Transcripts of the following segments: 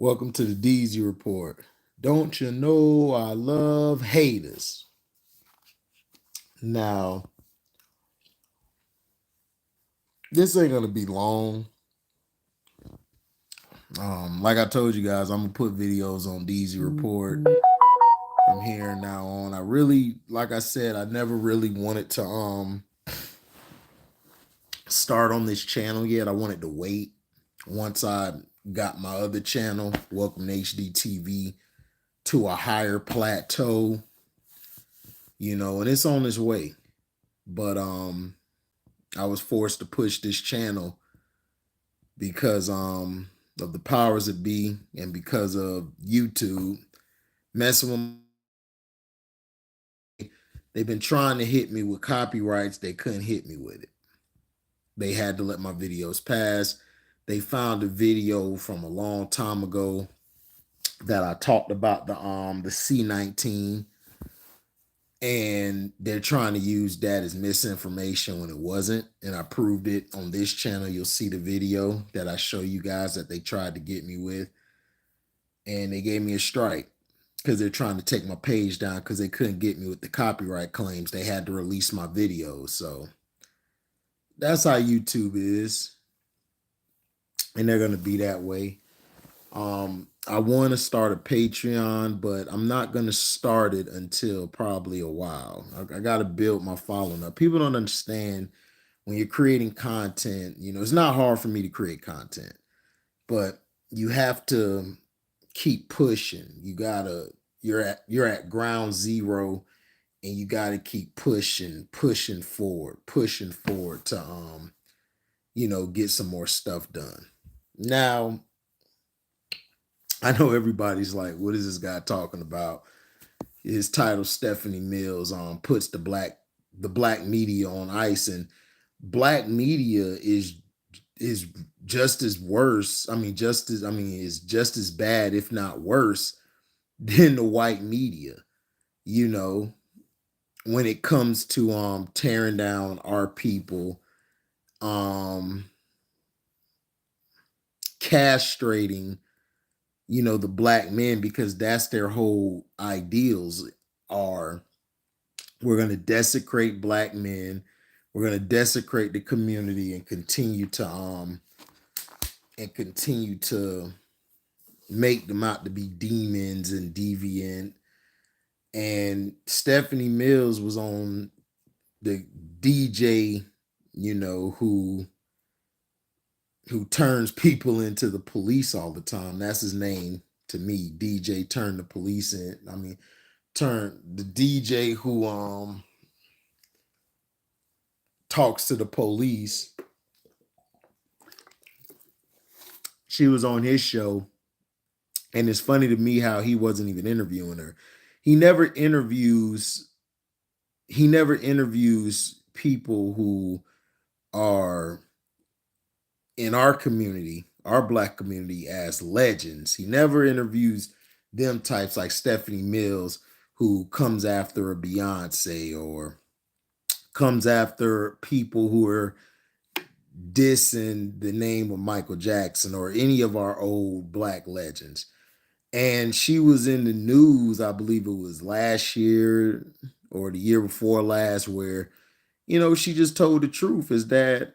Welcome to the DZ Report. Don't you know I love haters? Now, this ain't gonna be long. Like I told you guys, I'm gonna put videos on DZ Report from here now on. I really, like I said, I never really wanted to start on this channel yet. I wanted to wait once I got my other channel, Welcome to HDiiTV, to a higher plateau, and it's on its way. But I was forced to push this channel because of the powers that be and because of YouTube messing with me. They've been trying to hit me with copyrights. They couldn't hit me with it. They had to let my videos pass. They found a video from a long time ago that I talked about the C19, and they're trying to use that as misinformation when it wasn't. And I proved it on this channel. You'll see the video that I show you guys that they tried to get me with, and they gave me a strike because they're trying to take my page down because they couldn't get me with the copyright claims. They had to release my videos. So that's how YouTube is, and they're going to be that way. I want to start a Patreon, but I'm not going to start it until probably a while. I got to build my following up. People don't understand when you're creating content, it's not hard for me to create content, but you have to keep pushing. You're at ground zero, and you got to keep pushing forward to, get some more stuff done. Now, I know everybody's like, what is this guy talking about? His title, Stephanie Mills, puts the black media on ice, and black media is just as worse. Is just as bad, if not worse, than the white media. When it comes to tearing down our people, castrating the black men, because that's their whole ideals are, we're going to desecrate black men, we're going to desecrate the community and continue to make them out to be demons and deviant. And Stephanie Mills was on the DJ, who turns people into the police all the time. That's his name to me. DJ turned the police in. Turn the DJ who talks to the police. She was on his show, and it's funny to me how he wasn't even interviewing her. He never interviews people who are in our community, our black community, as legends. He never interviews them types like Stephanie Mills, who comes after a Beyonce or comes after people who are dissing the name of Michael Jackson or any of our old black legends. And she was in the news, I believe it was last year or the year before last, where, she just told the truth, is that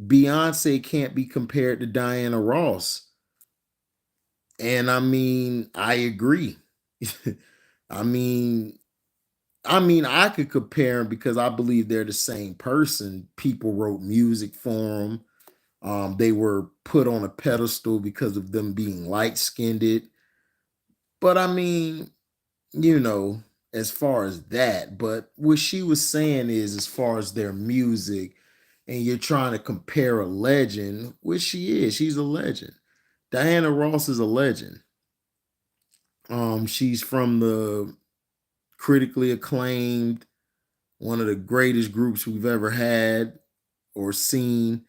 Beyonce can't be compared to Diana Ross. And I agree. I mean, I could compare them because I believe they're the same person. People wrote music for them. They were put on a pedestal because of them being light-skinned. But as far as that, but what she was saying is, as far as their music, and you're trying to compare a legend, which she is, she's a legend. Diana Ross is a legend. She's from the critically acclaimed, one of the greatest groups we've ever had or seen,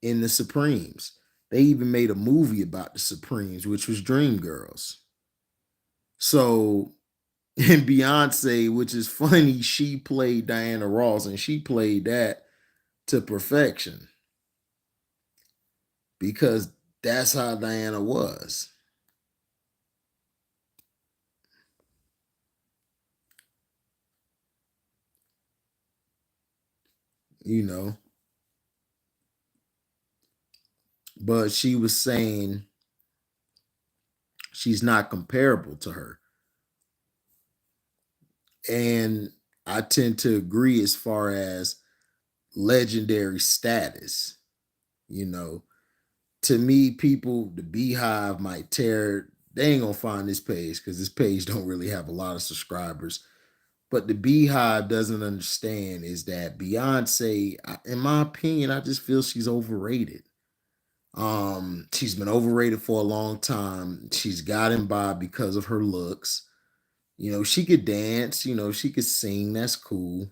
in the Supremes. They even made a movie about the Supremes, which was Dreamgirls. So, and Beyonce, which is funny, she played Diana Ross, and she played that to perfection, because that's how Diana was. you know. But she was saying she's not comparable to her. And I tend to agree as far as legendary status. You know, to me, people, the Beehive might tear. They ain't gonna find this page because this page don't really have a lot of subscribers. But the Beehive doesn't understand is that Beyonce, in my opinion, I just feel she's overrated. She's been overrated for a long time. She's gotten by because of her looks. You know, she could dance, you know, she could sing, that's cool.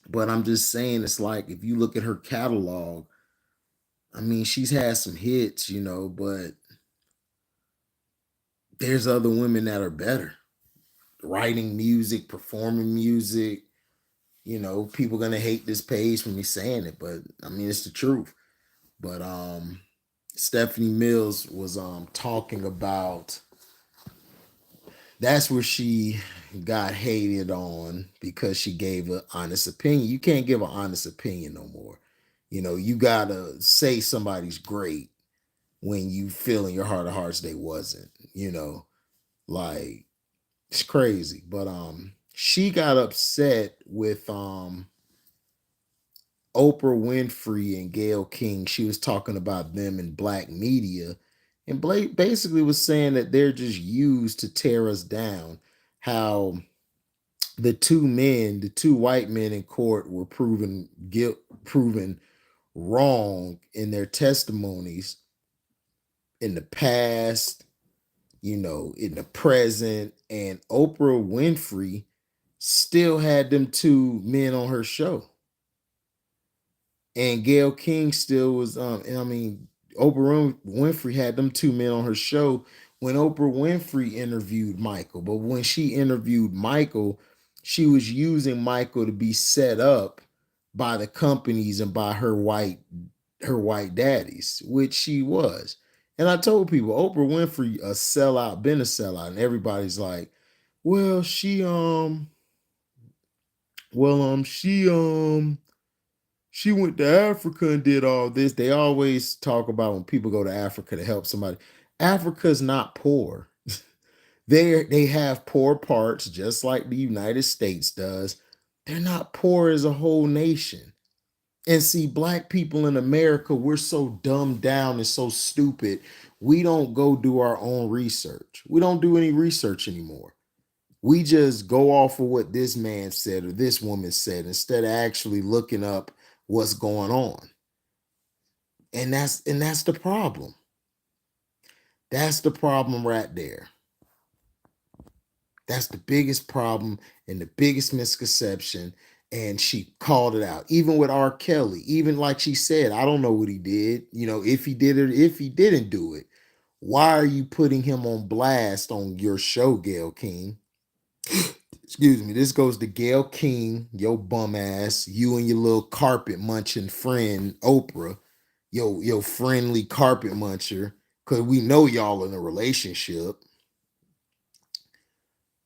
But I'm just saying, it's like if you look at her catalog, I mean, she's had some hits, you know, but there's other women that are better. Writing music, performing music, you know, people gonna hate this page for me saying it, but I mean it's the truth. But Stephanie Mills was talking about that's where she got hated on because she gave an honest opinion. You can't give an honest opinion no more. You know, you gotta say somebody's great when you feel in your heart of hearts they wasn't, you know, like it's crazy. But she got upset with Oprah Winfrey and Gayle King. She was talking about them in black media and Blake basically was saying that they're just used to tear us down. How the two men, the two white men in court were proven wrong in their testimonies in the past, you know, in the present, and Oprah Winfrey still had them two men on her show. And Gayle King still was I mean, Oprah Winfrey had them two men on her show when Oprah Winfrey interviewed Michael. But when she interviewed Michael, she was using Michael to be set up by the companies and by her white daddies, which she was. And I told people Oprah Winfrey a sellout, been a sellout, and everybody's like, well, she went to Africa and did all this. They always talk about when people go to Africa to help somebody. Africa's not poor. They have poor parts just like the United States does. They're not poor as a whole nation. And see, black people in America, we're so dumbed down and so stupid. We don't go do our own research. We don't do any research anymore. We just go off of what this man said or this woman said instead of actually looking up what's going on. And that's the problem. That's the problem right there. That's the biggest problem and the biggest misconception. And she called it out. Even with R. Kelly, even like she said, I don't know what he did. You know, if he did it, if he didn't do it, why are you putting him on blast on your show, Gayle King? Excuse me. This goes to Gayle King, your bum ass, you and your little carpet munching friend, Oprah, your friendly carpet muncher, because we know y'all in a relationship.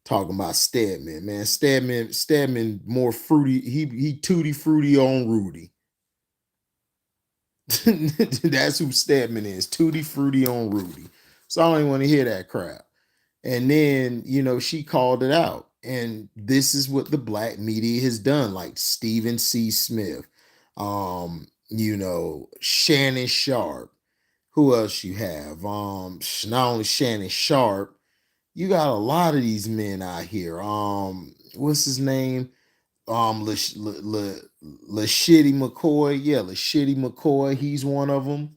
Talking about Stedman, man. Stedman more fruity. He tutti fruity on Rudy. That's who Stedman is. Tutti fruity on Rudy. So I don't even want to hear that crap. And then, you know, she called it out. And this is what the black media has done, like Stephen C. Smith, you know, Shannon Sharp. Who else you have? Not only Shannon Sharp, you got a lot of these men out here. What's his name? Shitty McCoy. Yeah, Shitty McCoy. He's one of them.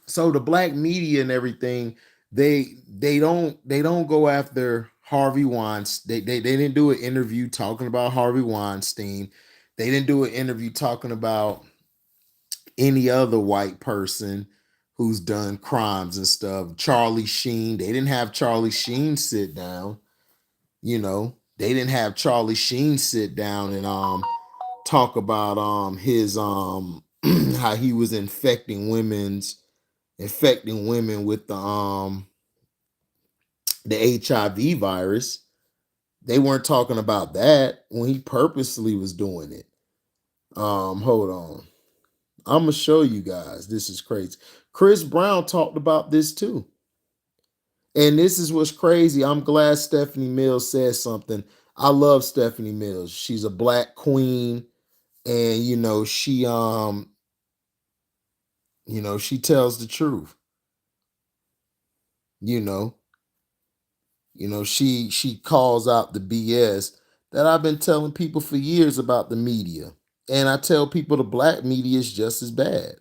So the black media and everything, they don't go after Harvey Weinstein. They didn't do an interview talking about Harvey Weinstein. They didn't do an interview talking about any other white person who's done crimes and stuff. Charlie Sheen. They didn't have Charlie Sheen sit down. You know, they didn't have Charlie Sheen sit down and talk about his how he was infecting women with the HIV virus. They weren't talking about that when he purposely was doing it. Hold on. I'm gonna show you guys. This is crazy. Chris Brown talked about this too. And this is what's crazy. I'm glad Stephanie Mills said something. I love Stephanie Mills. She's a black queen, and she tells the truth. You know, she calls out the BS that I've been telling people for years about the media. And I tell people the black media is just as bad.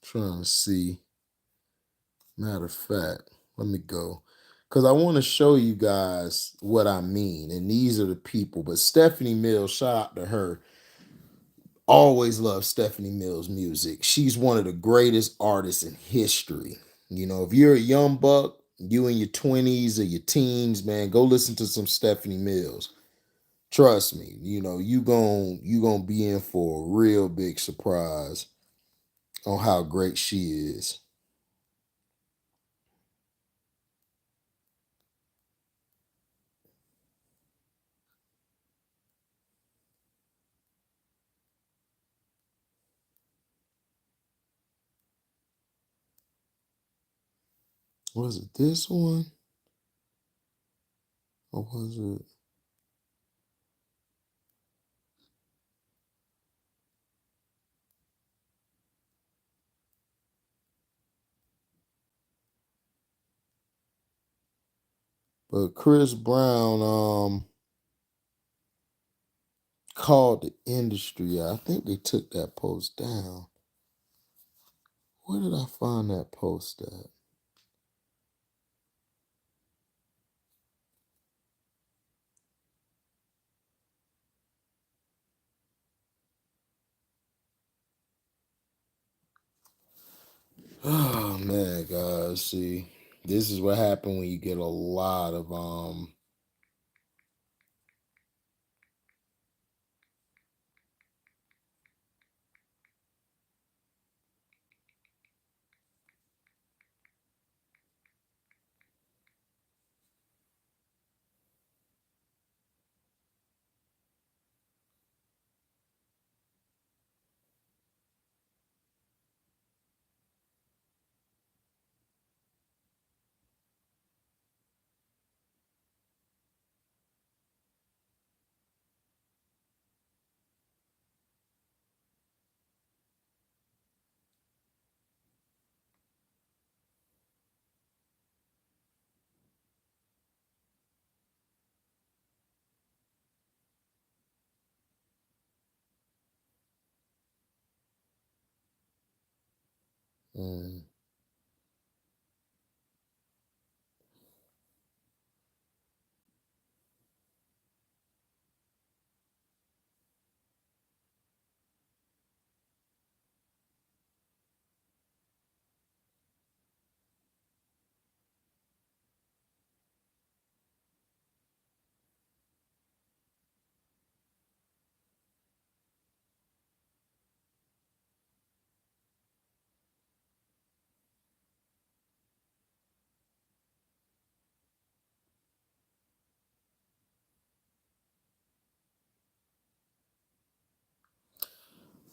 Trying to see. Matter of fact, let me go. Because I want to show you guys what I mean. And these are the people. But Stephanie Mills, shout out to her. Always love Stephanie Mills' music. She's one of the greatest artists in history. If you're a young buck, you in your 20s or your teens, man, go listen to some Stephanie Mills. Trust me, you gonna be in for a real big surprise on how great she is. Was it this one? Or was it? But Chris Brown called the industry. I think they took that post down. Where did I find that post at? Oh man, guys, see, this is what happened when you get a lot of mm,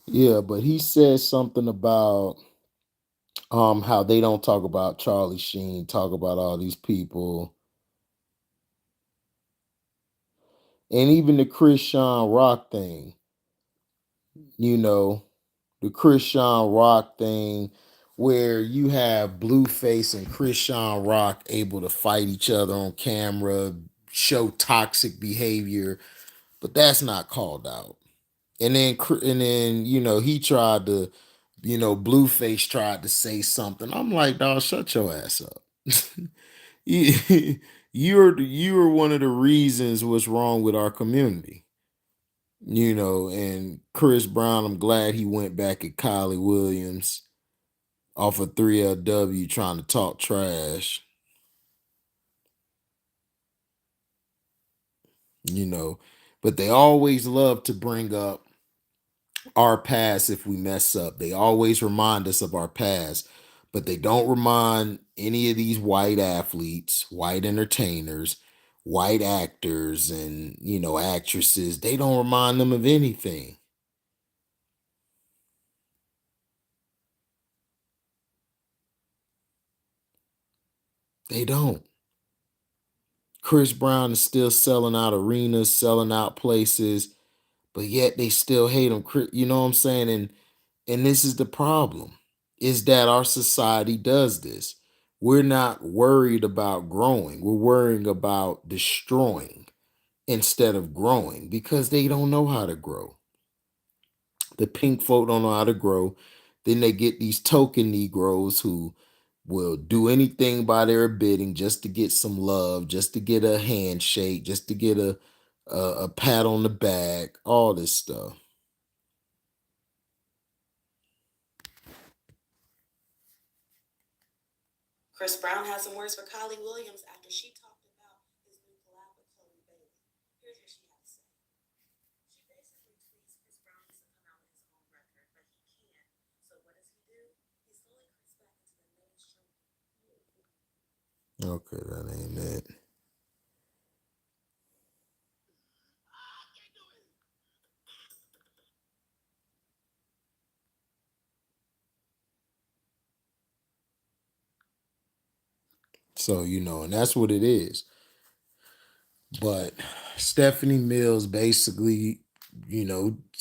yeah, but he said something about how they don't talk about Charlie Sheen, talk about all these people, and even the Chris Sean Rock thing. You know, the Chris Sean Rock thing, where you have Blueface and Chris Sean Rock able to fight each other on camera, show toxic behavior, but that's not called out. And then he tried to, Blueface tried to say something. I'm like, dog, shut your ass up. You- you're one of the reasons what's wrong with our community. And Chris Brown, I'm glad he went back at Kylie Williams off of 3LW trying to talk trash. you know. But they always love to bring up our past if we mess up. They always remind us of our past, but they don't remind any of these white athletes, white entertainers, white actors, and, actresses. They don't remind them of anything. They don't. Chris Brown is still selling out arenas, selling out places, but yet they still hate him. You know what I'm saying? And this is the problem, is that our society does this. We're not worried about growing. We're worrying about destroying instead of growing because they don't know how to grow. The pink folk don't know how to grow. Then they get these token Negroes who will do anything by their bidding just to get some love, just to get a handshake, just to get a pat on the back, all this stuff. Okay, that ain't it. So, and that's what it is. But Stephanie Mills basically,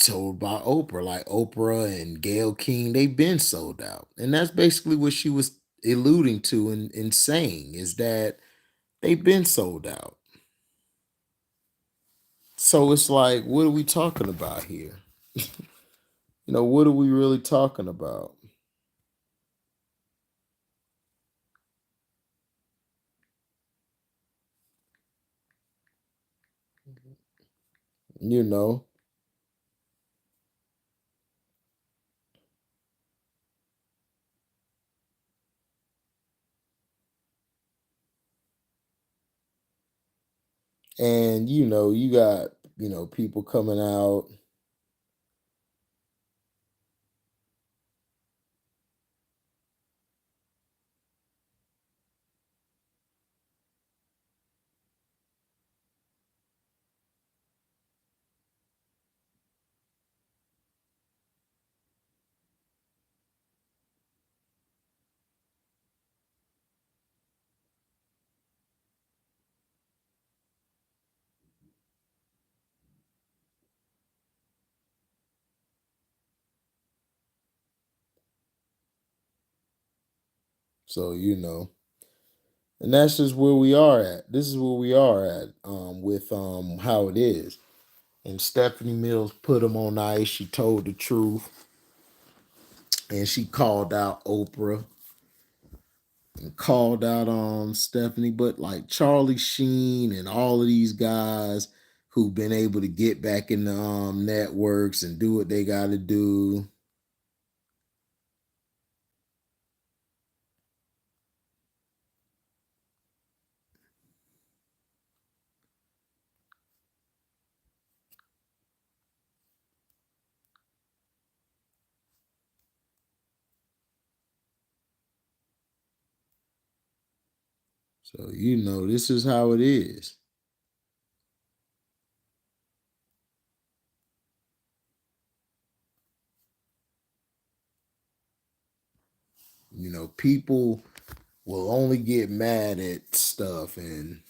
told by Oprah, like Oprah and Gayle King, they've been sold out. And that's basically what she was alluding to and saying, is that they've been sold out. So it's like, what are we talking about here? What are we really talking about? You know, and you got, people coming out. So, and that's just where we are at. This is where we are at, with how it is. And Stephanie Mills put him on ice. She told the truth, and she called out Oprah and called out Stephanie. But like Charlie Sheen and all of these guys who've been able to get back in the networks and do what they got to do. So this is how it is. People will only get mad at stuff and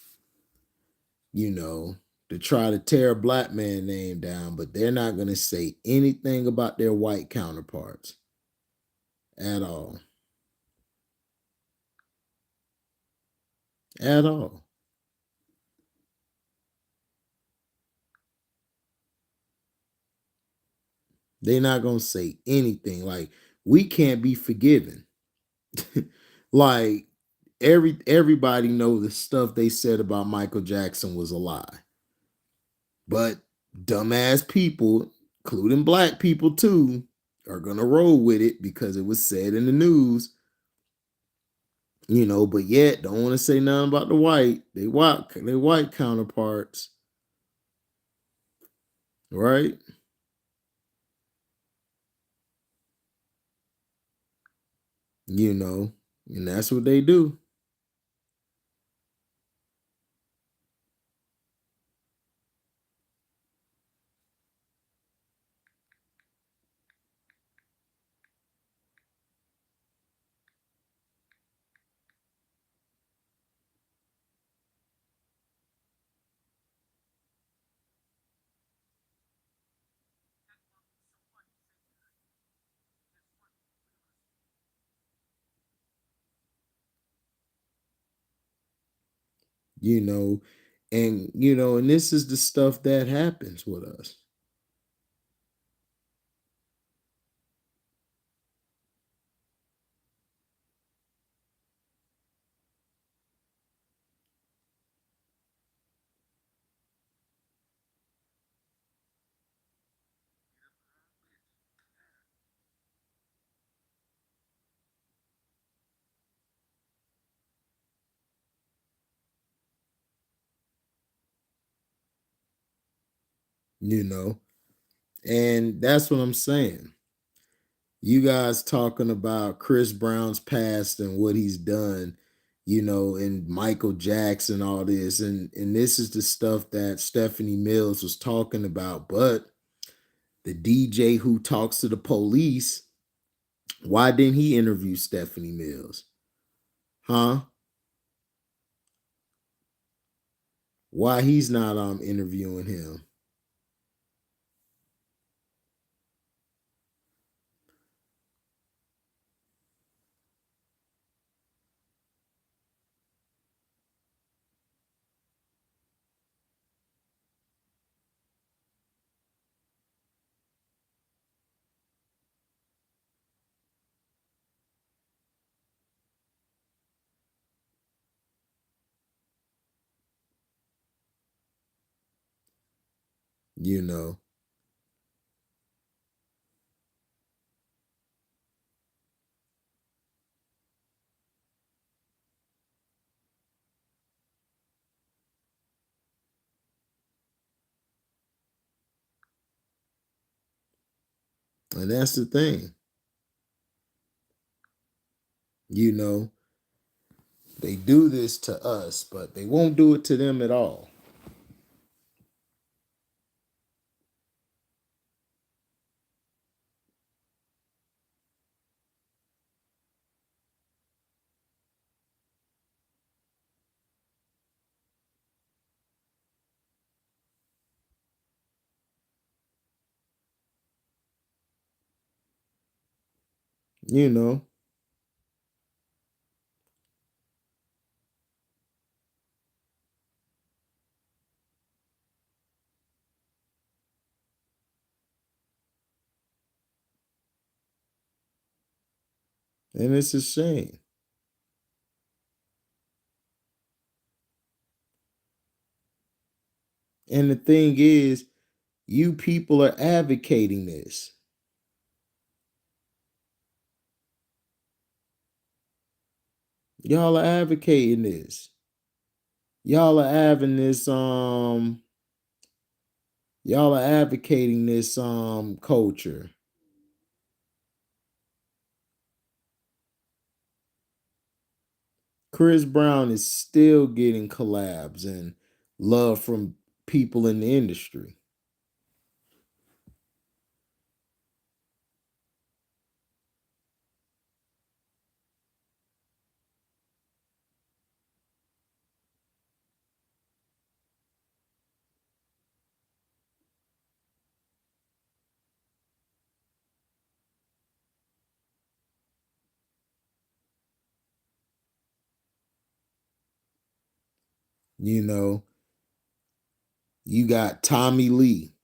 you know, to try to tear a black man name down, but they're not going to say anything about their white counterparts at all. At all. They're not going to say anything. Like, we can't be forgiven. Like, everybody know the stuff they said about Michael Jackson was a lie. But dumbass people, including black people too, are gonna roll with it because it was said in the news. But yet don't want to say nothing about the white, they white counterparts. Right? You know, and that's what they do. You know, and this is the stuff that happens with us. You know, and that's what I'm saying. You guys talking about Chris Brown's past and what he's done, and Michael Jackson, all this, and this is the stuff that Stephanie Mills was talking about. But the DJ who talks to the police, why didn't he interview Stephanie Mills? Huh? Why he's not interviewing him? You know, and that's the thing. You know, they do this to us, but they won't do it to them at all. You know, and it's a shame. And the thing is, you people are advocating this. Y'all are advocating this. Y'all are having this y'all are advocating this culture. Chris Brown is still getting collabs and love from people in the industry. You know, you got Tommy Lee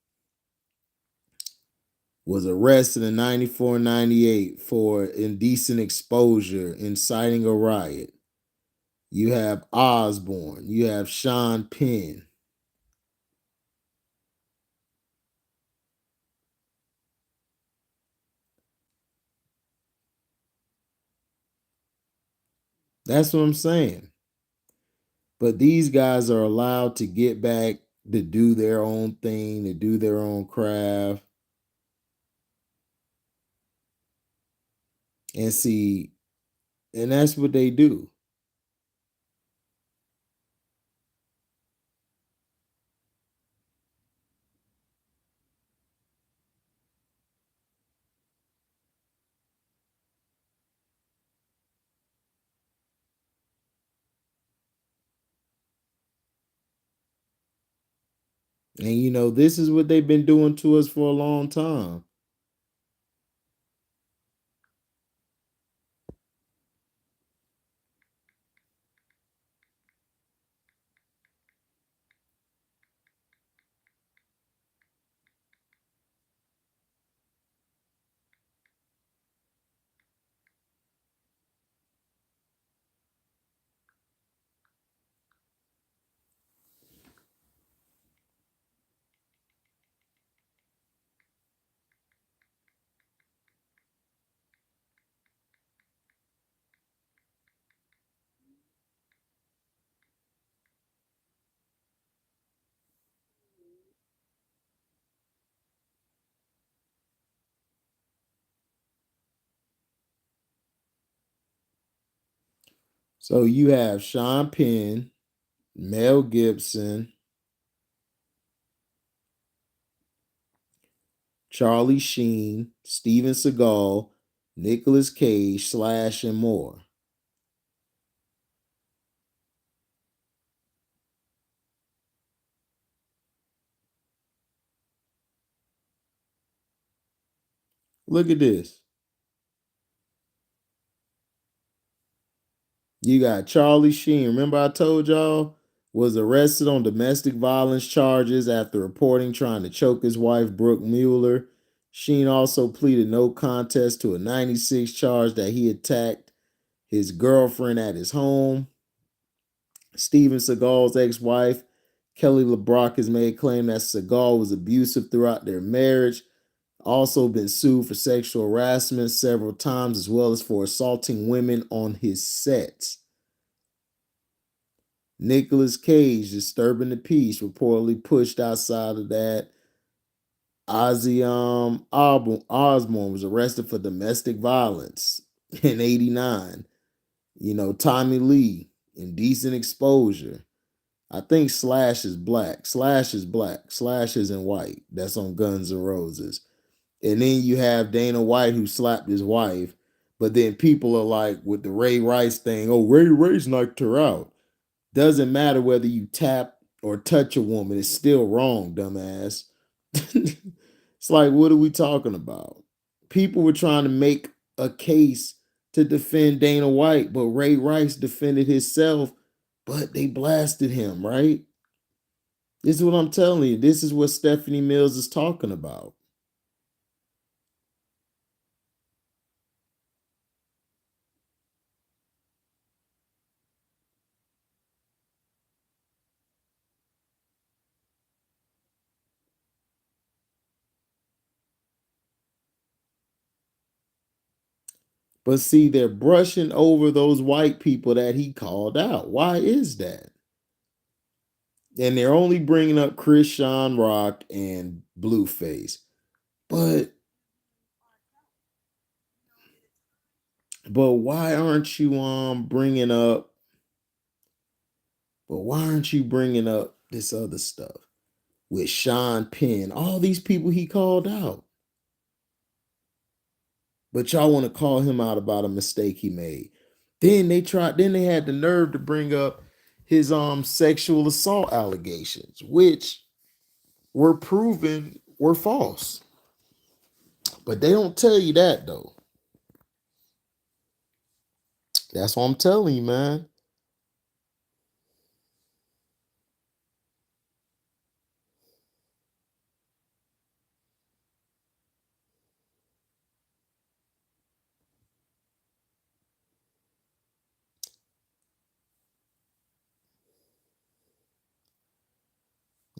was arrested in 94, 98 for indecent exposure, inciting a riot. You have Osborne. You have Sean Penn. That's what I'm saying. But these guys are allowed to get back to do their own thing, to do their own craft, and see, and that's what they do. And this is what they've been doing to us for a long time. So you have Sean Penn, Mel Gibson, Charlie Sheen, Steven Seagal, Nicolas Cage, Slash, and more. Look at this. You got Charlie Sheen. Remember I told y'all was arrested on domestic violence charges after reporting trying to choke his wife, Brooke Mueller. Sheen also pleaded no contest to a 96 charge that he attacked his girlfriend at his home. Steven Seagal's ex-wife, Kelly LeBrock, has made claim that Seagal was abusive throughout their marriage. Also been sued for sexual harassment several times, as well as for assaulting women on his sets. Nicolas Cage, disturbing the peace, reportedly pushed outside of that. Ozzy Osbourne was arrested for domestic violence in '89. Tommy Lee, indecent exposure. I think Slash is black. Slash is black. Slash isn't white. That's on Guns N' Roses. And then you have Dana White who slapped his wife. But then people are like, with the Ray Rice thing, oh, Ray Rice knocked her out. Doesn't matter whether you tap or touch a woman, it's still wrong, dumbass. It's like, what are we talking about? People were trying to make a case to defend Dana White, but Ray Rice defended himself, but they blasted him, right? This is what I'm telling you. This is what Stephanie Mills is talking about. But see, they're brushing over those white people that he called out. Why is that? And they're only bringing up Chris Sean Rock and Blueface. But why aren't you bringing up? But why aren't you bringing up this other stuff with Sean Penn? All these people he called out. But y'all want to call him out about a mistake he made. Then they had the nerve to bring up his sexual assault allegations, which were proven were false. But they don't tell you that though. That's what I'm telling you, man.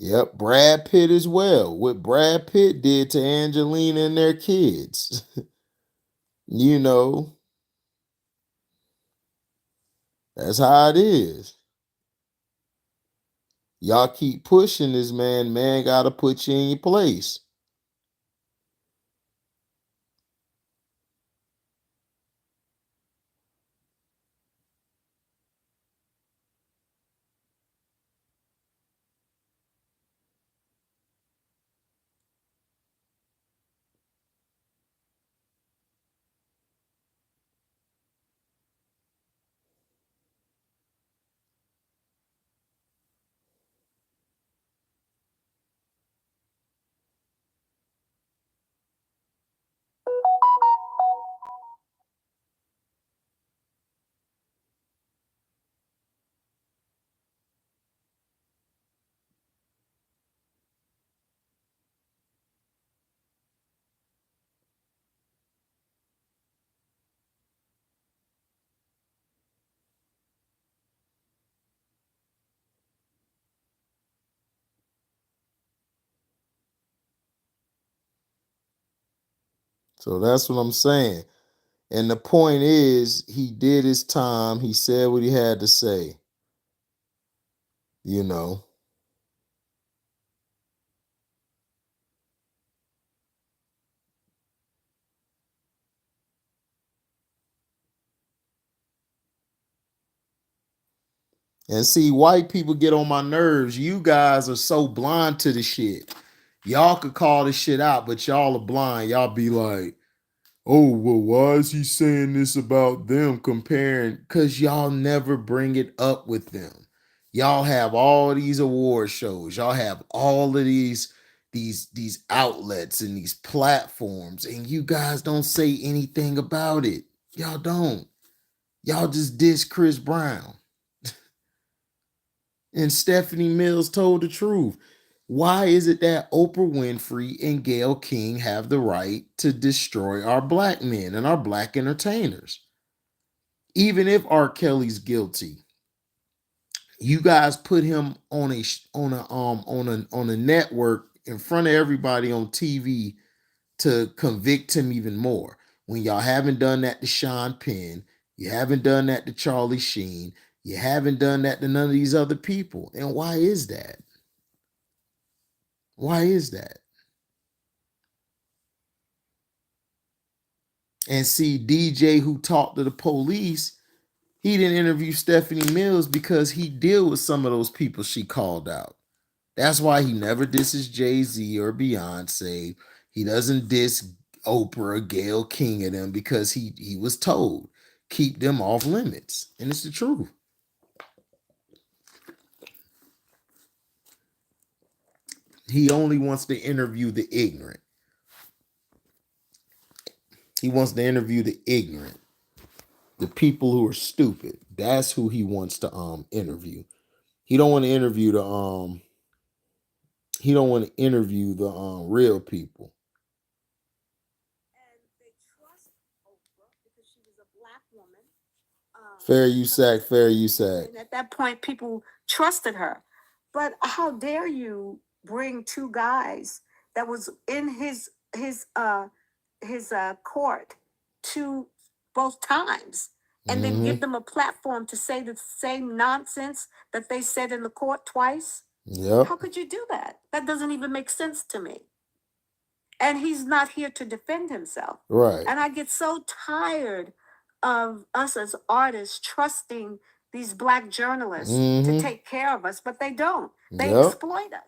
Yep, Brad Pitt as well. What Brad Pitt did to Angelina and their kids. you know, that's how it is. Y'all keep pushing this man. Man gotta put you in your place. So that's what I'm saying. And the point is, he did his time. He said what he had to say, you know. And see, white people get on my nerves. You guys are so blind to the shit. Y'all could call this shit out, but y'all are blind. Y'all be like, oh, well, why is he saying this about them comparing? Because y'all never bring it up with them. Y'all have all these award shows. Y'all have all of these outlets and these platforms, and you guys don't say anything about it. Y'all don't. Y'all just diss Chris Brown. And Stephanie Mills told the truth. Why is it that Oprah Winfrey and Gayle King have the right to destroy our black men and our black entertainers? Even if R. Kelly's guilty, you guys put him on a network in front of everybody on TV to convict him even more. When y'all haven't done that to Sean Penn, you haven't done that to Charlie Sheen, you haven't done that to none of these other people. And why is that? Why is that? And see, DJ who talked to the police, he didn't interview Stephanie Mills because he deal with some of those people she called out. That's why he never disses Jay-Z or Beyonce. He doesn't diss Oprah, Gayle King of them because he was told keep them off limits. And it's the truth. He only wants to interview the ignorant. He wants to interview the ignorant, the people who are stupid. That's who he wants to interview. He don't want to interview the he don't want to interview the real people. Fair use fair use. And at that point, people trusted her. But how dare you bring two guys that was in his court to both times, and then give them a platform to say the same nonsense that they said in the court twice? Yep. How could you do that? That doesn't even make sense to me. And he's not here to defend himself. Right. And I get so tired of us as artists trusting these black journalists to take care of us, but they don't. They exploit us.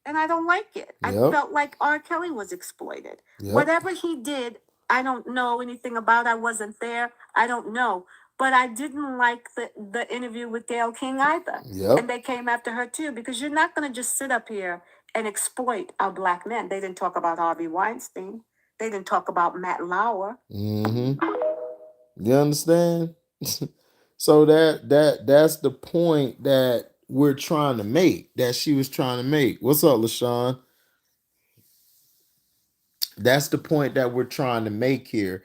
And I don't like it. I felt like R. Kelly was exploited. Whatever he did, I don't know anything about. I wasn't there. I don't know. But I didn't like the interview with Gayle King either. And they came after her too, because you're not going to just sit up here and exploit our black men. They didn't talk about Harvey Weinstein. They didn't talk about Matt Lauer. You understand? So that's the point that we're trying to make, that she was trying to make. What's up, LaShawn? That's the point that we're trying to make here,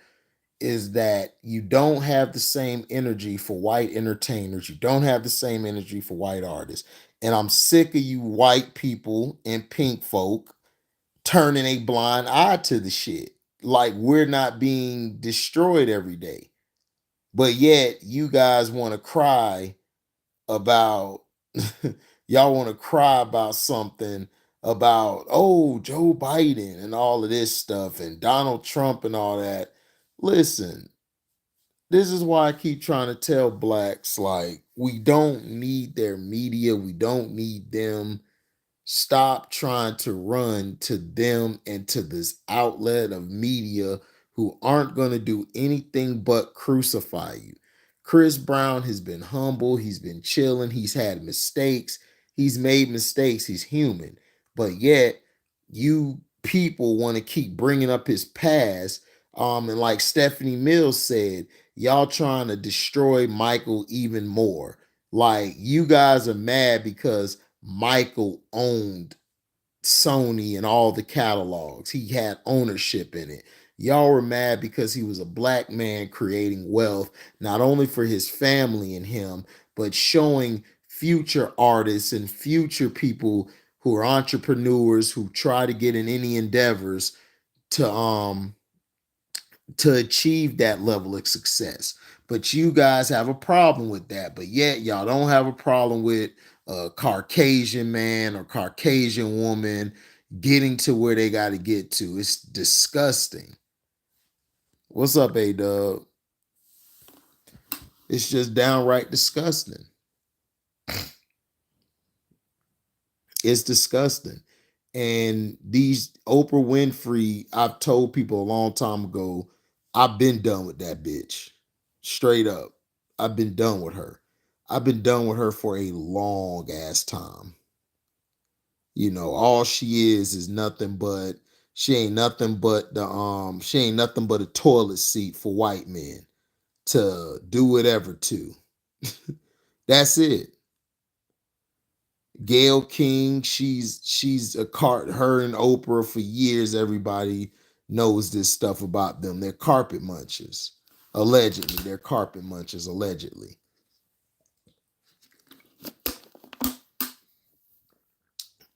is that you don't have the same energy for white entertainers. You don't have the same energy for white artists. And I'm sick of you white people and pink folk turning a blind eye to the shit. Like we're not being destroyed every day. But yet you guys want to cry about Y'all want to cry about something about, oh, Joe Biden and all of this stuff and Donald Trump and all that. Listen, this is why I keep trying to tell blacks, like, we don't need their media. We don't need them. Stop trying to run to them and to this outlet of media who aren't going to do anything but crucify you. Chris Brown has been humble. He's been chilling. He's had mistakes. He's made mistakes. He's human. But yet, you people want to keep bringing up his past. And like Stephanie Mills said, y'all trying to destroy Michael even more. Like, you guys are mad because Michael owned Sony and all the catalogs. He had ownership in it. Y'all were mad because he was a black man creating wealth, not only for his family and him, but showing future artists and future people who are entrepreneurs who try to get in any endeavors to achieve that level of success. But you guys have a problem with that. But yet y'all don't have a problem with a Caucasian man or Caucasian woman getting to where they got to get to. It's disgusting. What's up, A-Dub? It's just downright disgusting. It's disgusting. And these Oprah Winfrey, I've told people a long time ago, I've been done with that bitch. Straight up. I've been done with her. I've been done with her for a long ass time. You know, all she is nothing but she ain't nothing but a toilet seat for white men to do whatever to. That's it. Gayle King, she's a cart. Her and Oprah for years. Everybody knows this stuff about them. They're carpet munchers, allegedly. They're carpet munchers, allegedly.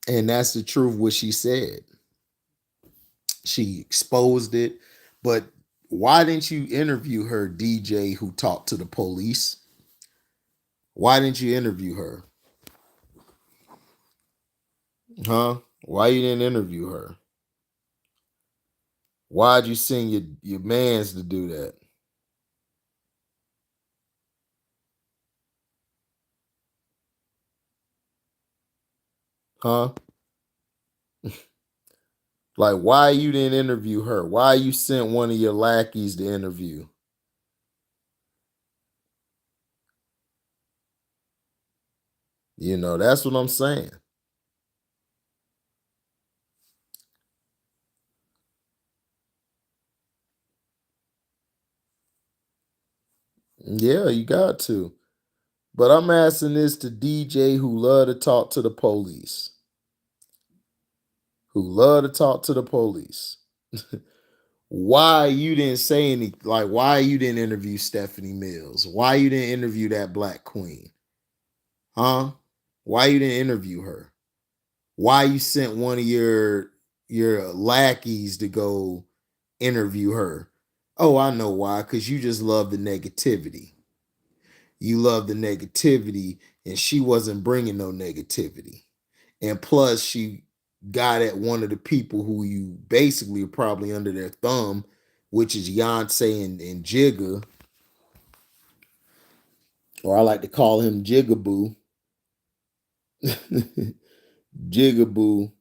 And that's the truth. What she said, she exposed it. But why didn't you interview her, DJ, who talked to the police? Why didn't you interview her? Huh? Why you didn't interview her? Why'd you send your mans to do that? Huh? Like, why you didn't interview her? Why you sent one of your lackeys to interview? You know, that's what I'm saying. Yeah, you got to. But I'm asking this to DJ who love to talk to the police. Who love to talk to the police. Why you didn't say any, like, why you didn't interview Stephanie Mills? Why you didn't interview that black queen? Huh? Why you didn't interview her? Why you sent one of your lackeys to go interview her? Oh, I know why. Because you just love the negativity. You love the negativity, and she wasn't bringing no negativity. And plus, she got at one of the people who you basically are probably under their thumb, which is Beyonce and Jigga, or I like to call him Jigaboo. Jigaboo.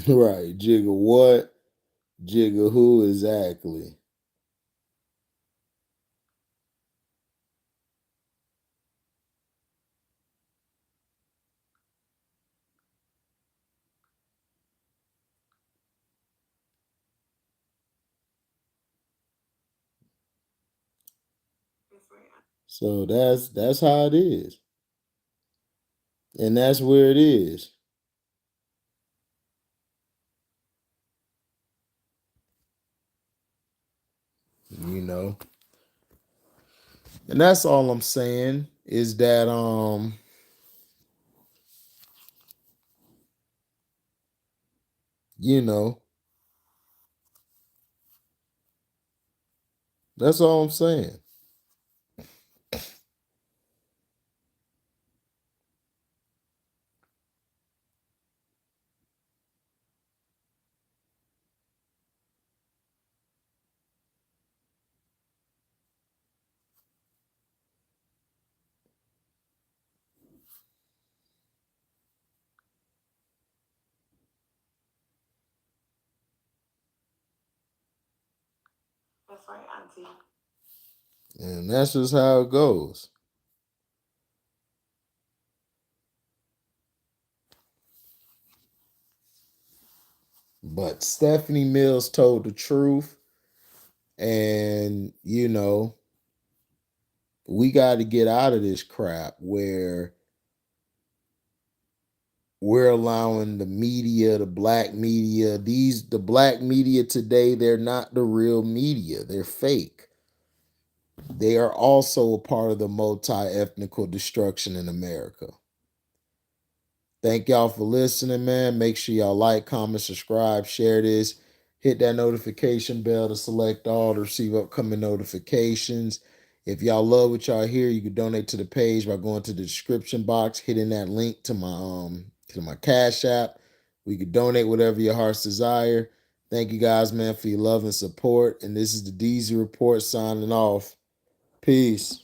Right. Jigga what? Jigga who exactly? So that's how it is. And that's where it is. You know. And that's all I'm saying is that you know, that's all I'm saying. That's right, Auntie. And that's just how it goes. But Stephanie Mills told the truth. And, you know, we got to get out of this crap where we're allowing the media, the black media, the black media today, they're not the real media. They're fake. They are also a part of the multi-ethnical destruction in America. Thank y'all for listening, man. Make sure y'all like, comment, subscribe, share this. Hit that notification bell to select all to receive upcoming notifications. If y'all love what y'all hear, you can donate to the page by going to the description box, hitting that link to my Cash App. We could donate whatever your heart's desire. Thank you guys, man, for your love and support. And this is the DZ Report signing off. Peace.